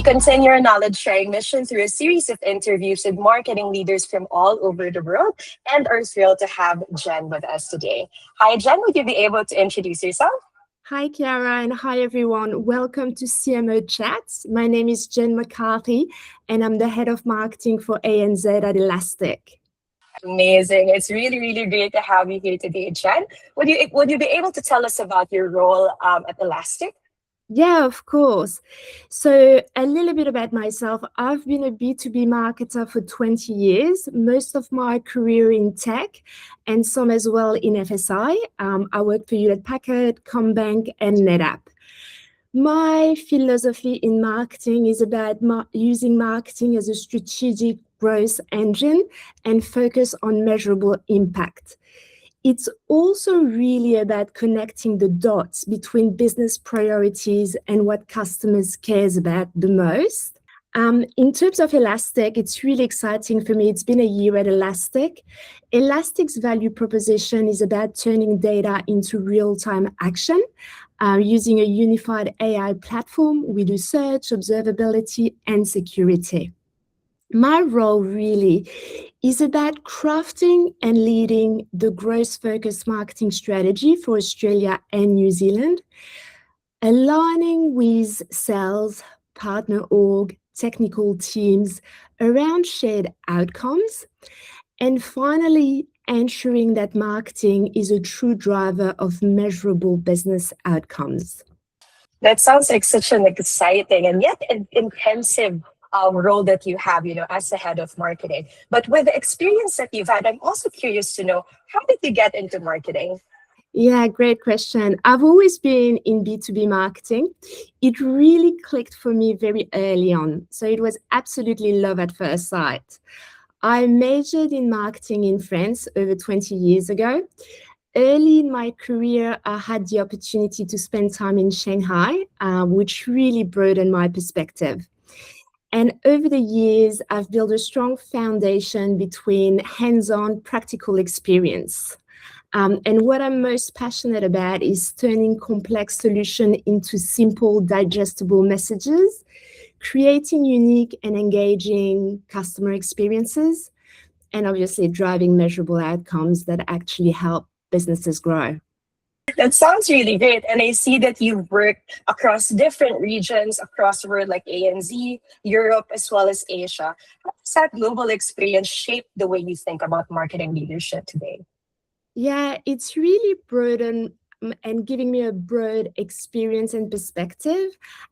We continue our knowledge sharing mission through a series of interviews with marketing leaders from all over the world and are thrilled to have Jen with us today. Hi, Jen, would you be able to introduce yourself? Hi, Chiara, and hi, everyone. Welcome to CMO Chats. My name is Jen McCarthy, and I'm the head of marketing for ANZ at Elastic. Amazing. It's really, really great to have you here today, Jen. Would you be able to tell us about your role at Elastic? Yeah, of course. So a little bit about myself. I've been a B2B marketer for 20 years, most of my career in tech and some as well in FSI. I worked for Hewlett Packard, Combank, and NetApp. My philosophy in marketing is about using marketing as a strategic growth engine and focus on measurable impact. It's also really about connecting the dots between business priorities and what customers cares about the most. In terms of Elastic, it's really exciting for me. It's been a year at Elastic. Elastic's value proposition is about turning data into real-time action using a unified AI platform. We do search, observability, and security. My role really is about crafting and leading the growth-focused marketing strategy for Australia and New Zealand, aligning with sales, partner org, technical teams around shared outcomes, and finally, ensuring that marketing is a true driver of measurable business outcomes. That sounds like such an exciting and yet intensive role that you have, as the head of marketing. But with the experience that you've had, I'm also curious to know, how did you get into marketing? Yeah, great question. I've always been in B2B marketing. It really clicked for me very early on. So it was absolutely love at first sight. I majored in marketing in France over 20 years ago. Early in my career, I had the opportunity to spend time in Shanghai, which really broadened my perspective. And over the years, I've built a strong foundation between hands-on practical experience. And what I'm most passionate about is turning complex solutions into simple, digestible messages, creating unique and engaging customer experiences, and obviously driving measurable outcomes that actually help businesses grow. That sounds really great. And I see that you've worked across different regions across the world, like ANZ, Europe, as well as Asia. How does that global experience shape the way you think about marketing leadership today? Yeah, it's really broadened and giving me a broad experience and perspective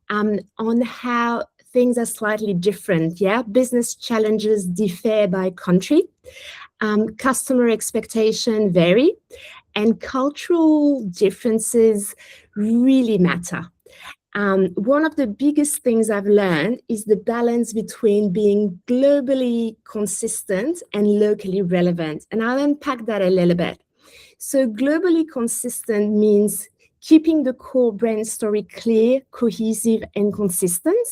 on how things are slightly different. Yeah, business challenges differ by country. Customer expectation vary, and cultural differences really matter. One of the biggest things I've learned is the balance between being globally consistent and locally relevant. And I'll unpack that a little bit. So globally consistent means keeping the core brand story clear, cohesive, and consistent.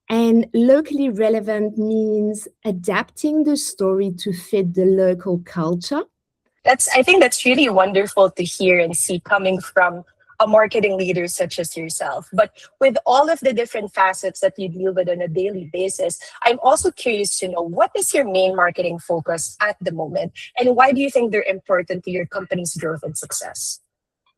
And locally relevant means adapting the story to fit the local culture. I think that's really wonderful to hear and see coming from a marketing leader such as yourself. But with all of the different facets that you deal with on a daily basis, I'm also curious to know, what is your main marketing focus at the moment? And why do you think they're important to your company's growth and success?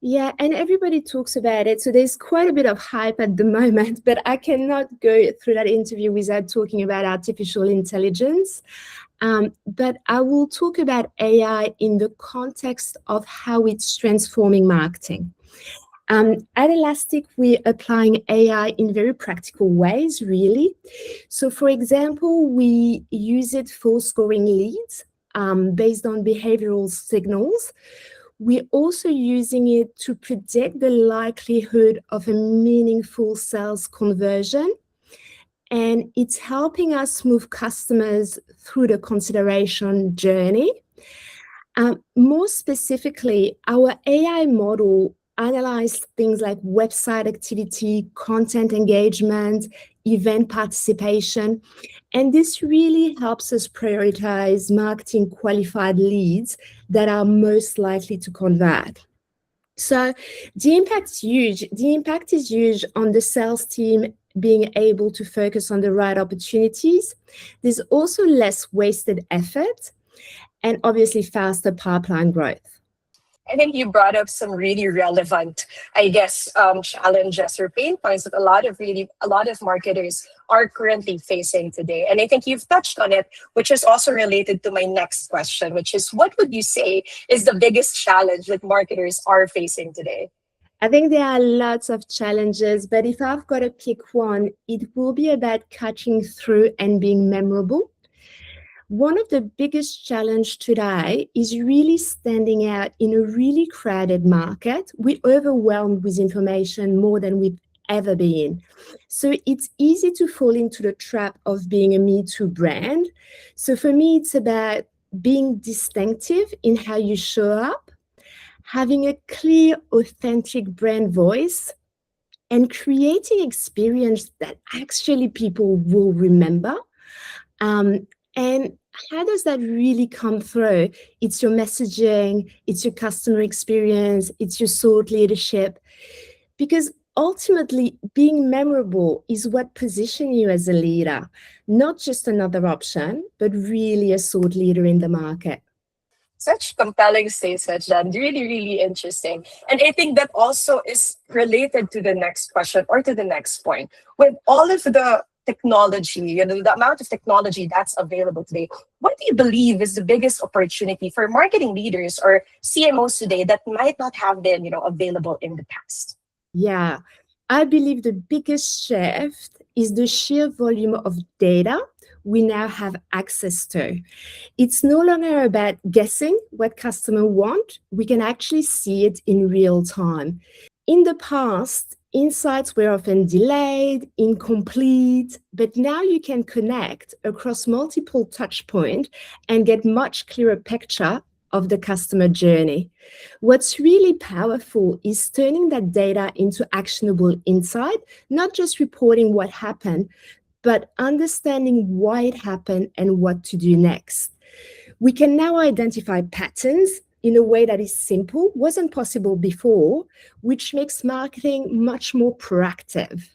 Yeah, and everybody talks about it. So there's quite a bit of hype at the moment, but I cannot go through that interview without talking about artificial intelligence. But I will talk about AI in the context of how it's transforming marketing. At Elastic, we're applying AI in very practical ways, really. So, for example, we use it for scoring leads based on behavioral signals. We're also using it to predict the likelihood of a meaningful sales conversion. And it's helping us move customers through the consideration journey. More specifically, our AI model analyzes things like website activity, content engagement, event participation. And this really helps us prioritize marketing qualified leads that are most likely to convert. So the impact is huge. The impact is huge on the sales team being able to focus on the right opportunities. There's also less wasted effort and obviously faster pipeline growth. I think you brought up some really relevant, I guess, challenges or pain points that a lot of marketers are currently facing today. And I think you've touched on it, which is also related to my next question, which is what would you say is the biggest challenge that marketers are facing today? I think there are lots of challenges, but if I've got to pick one, it will be about cutting through and being memorable. One of the biggest challenge today is really standing out in a really crowded market. We're overwhelmed with information more than we've ever been. So it's easy to fall into the trap of being a Me Too brand. So for me, it's about being distinctive in how you show up, having a clear, authentic brand voice, and creating experience that actually people will remember. And how does that really come through? It's your messaging, it's your customer experience, it's your thought leadership. Because ultimately, being memorable is what positions you as a leader, not just another option, but really a thought leader in the market. Such compelling statements, Jan. Really, really interesting. And I think that also is related to the next question or to the next point. With all of the technology, the amount of technology that's available today, what do you believe is the biggest opportunity for marketing leaders or CMOs today that might not have been, available in the past? Yeah, I believe the biggest shift is the sheer volume of data we now have access to. It's no longer about guessing what customers want. We can actually see it in real time. In the past, insights were often delayed, incomplete, but now you can connect across multiple touch points and get much clearer picture of the customer journey. What's really powerful is turning that data into actionable insight, not just reporting what happened, but understanding why it happened and what to do next. We can now identify patterns in a way that is simple, wasn't possible before, which makes marketing much more proactive.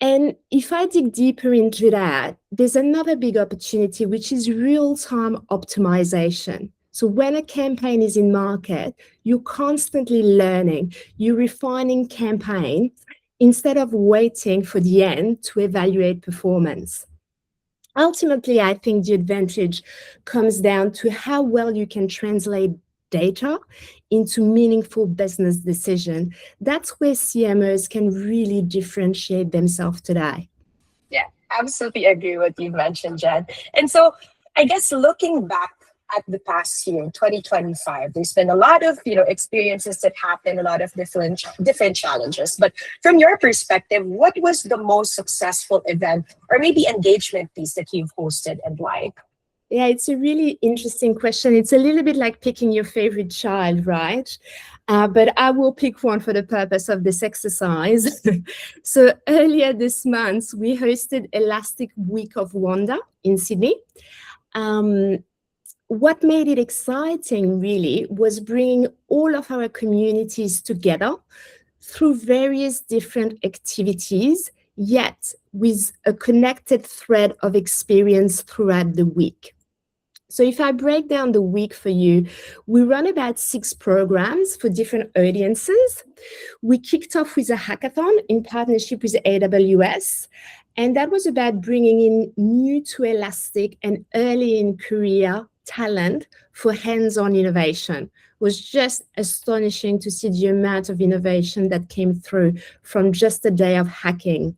And if I dig deeper into that, there's another big opportunity, which is real-time optimization. So when a campaign is in market, you're constantly learning, you're refining campaign instead of waiting for the end to evaluate performance. Ultimately, I think the advantage comes down to how well you can translate data into meaningful business decision. That's where CMOs can really differentiate themselves today. Yeah, absolutely agree with what you mentioned, Jen. And so I guess looking back at the past year, 2025, there's been a lot of, experiences that happen, a lot of different challenges. But from your perspective, what was the most successful event or maybe engagement piece that you've hosted and why? Yeah, it's a really interesting question. It's a little bit like picking your favorite child, right? But I will pick one for the purpose of this exercise. So earlier this month, we hosted Elastic Week of Wonder in Sydney. What made it exciting really was bringing all of our communities together through various different activities, yet with a connected thread of experience throughout the week. So if I break down the week for you, we run about 6 programs for different audiences. We kicked off with a hackathon in partnership with AWS, and that was about bringing in new to Elastic and early in career talent for hands-on innovation. It was just astonishing to see the amount of innovation that came through from just a day of hacking.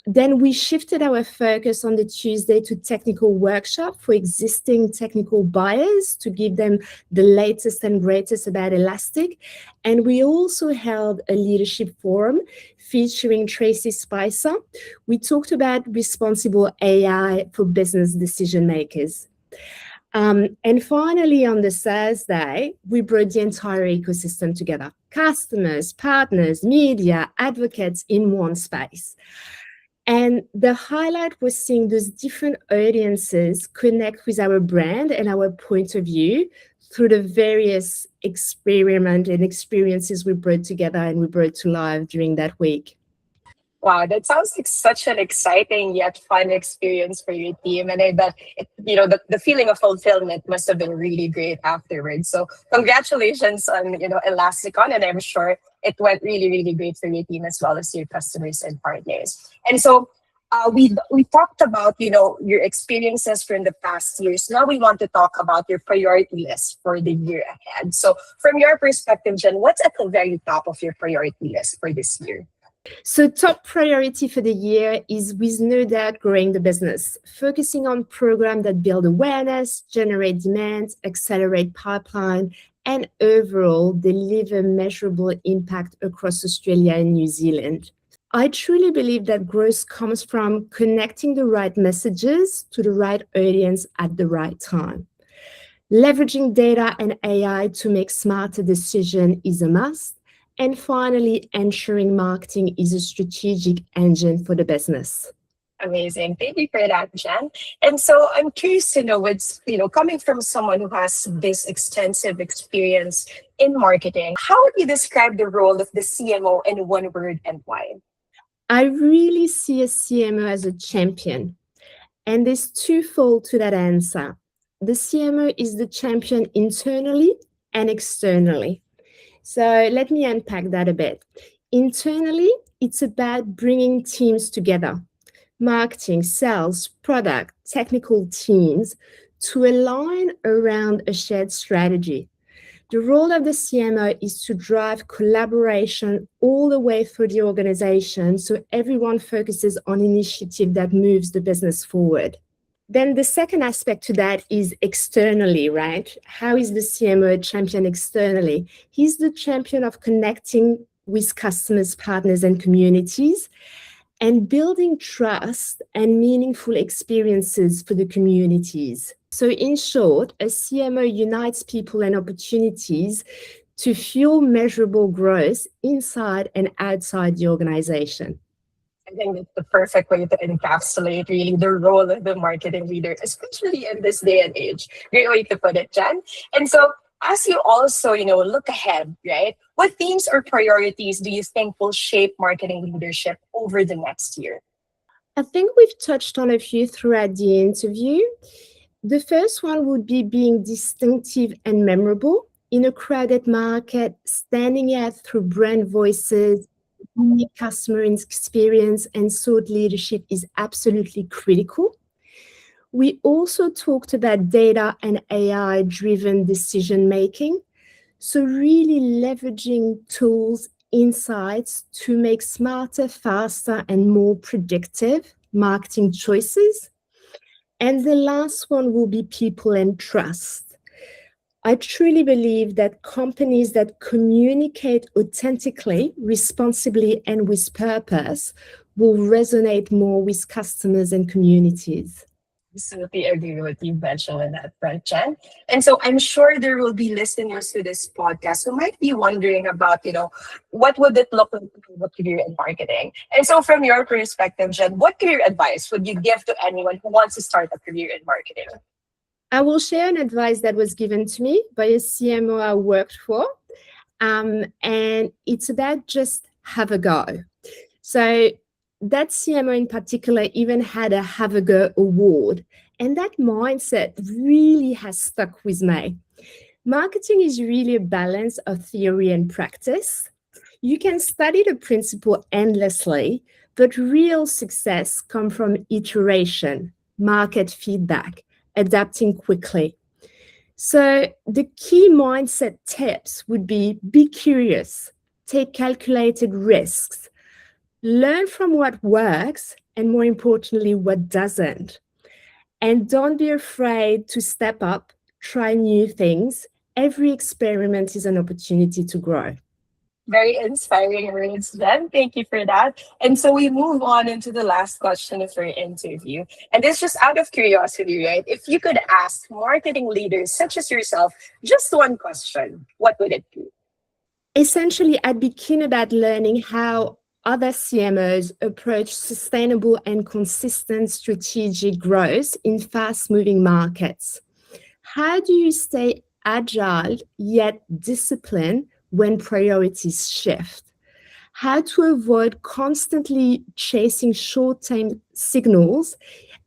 Then we shifted our focus on the Tuesday to technical workshop for existing technical buyers to give them the latest and greatest about Elastic. And we also held a leadership forum featuring Tracy Spicer. We talked about responsible AI for business decision makers. And finally, on the Thursday, we brought the entire ecosystem together. Customers, partners, media, advocates in one space. And the highlight was seeing those different audiences connect with our brand and our point of view through the various experiments and experiences we brought together and we brought to life during that week. Wow, that sounds like such an exciting yet fun experience for your team. And I bet the feeling of fulfillment must have been really great afterwards. So congratulations on, Elasticon. And I'm sure it went really, really great for your team as well as your customers and partners. And so we talked about, your experiences from the past years. Now we want to talk about your priority list for the year ahead. So from your perspective, Jen, what's at the very top of your priority list for this year? So top priority for the year is with no doubt growing the business, focusing on programs that build awareness, generate demand, accelerate pipeline, and overall deliver measurable impact across Australia and New Zealand. I truly believe that growth comes from connecting the right messages to the right audience at the right time. Leveraging data and AI to make smarter decisions is a must. And finally, ensuring marketing is a strategic engine for the business. Amazing. Thank you for that, Jen. And so I'm curious to know what's, coming from someone who has this extensive experience in marketing, how would you describe the role of the CMO in one word and why? I really see a CMO as a champion. And there's twofold to that answer. The CMO is the champion internally and externally. So let me unpack that a bit. Internally, it's about bringing teams together, marketing, sales, product, technical teams to align around a shared strategy. The role of the CMO is to drive collaboration all the way through the organization so everyone focuses on initiative that moves the business forward. Then the second aspect to that is externally, right? How is the CMO a champion externally? He's the champion of connecting with customers, partners, and communities and building trust and meaningful experiences for the communities. So in short, a CMO unites people and opportunities to fuel measurable growth inside and outside the organization. I think that's the perfect way to encapsulate really the role of the marketing leader, especially in this day and age. Great way to put it, Jen. And so as you also, look ahead, right? What themes or priorities do you think will shape marketing leadership over the next year? I think we've touched on a few throughout the interview. The first one would be being distinctive and memorable in a crowded market, standing out through brand voices, unique customer experience, and thought leadership is absolutely critical. We also talked about data and AI-driven decision making. So really leveraging tools, insights to make smarter, faster, and more predictive marketing choices. And the last one will be people and trust. I truly believe that companies that communicate authentically, responsibly, and with purpose will resonate more with customers and communities. Absolutely agree with what you mentioned on that front, Jen. And so I'm sure there will be listeners to this podcast who might be wondering about, what would it look like to have a career in marketing? And so from your perspective, Jen, what career advice would you give to anyone who wants to start a career in marketing? I will share an advice that was given to me by a CMO I worked for. And it's about just have a go. So that CMO in particular even had a Have a Go award. And that mindset really has stuck with me. Marketing is really a balance of theory and practice. You can study the principle endlessly, but real success comes from iteration, market feedback, adapting quickly. So the key mindset tips would be curious, take calculated risks, learn from what works, and more importantly, what doesn't. And don't be afraid to step up, try new things. Every experiment is an opportunity to grow. Very inspiring words, Jen. Thank you for that. And so we move on into the last question of our interview. And it's just out of curiosity, right? If you could ask marketing leaders such as yourself just one question, what would it be? Essentially, I'd be keen about learning how other CMOs approach sustainable and consistent strategic growth in fast-moving markets. How do you stay agile yet disciplined when priorities shift? how to avoid constantly chasing short-term signals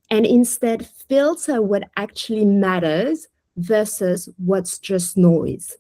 and instead filter what actually matters versus what's just noise.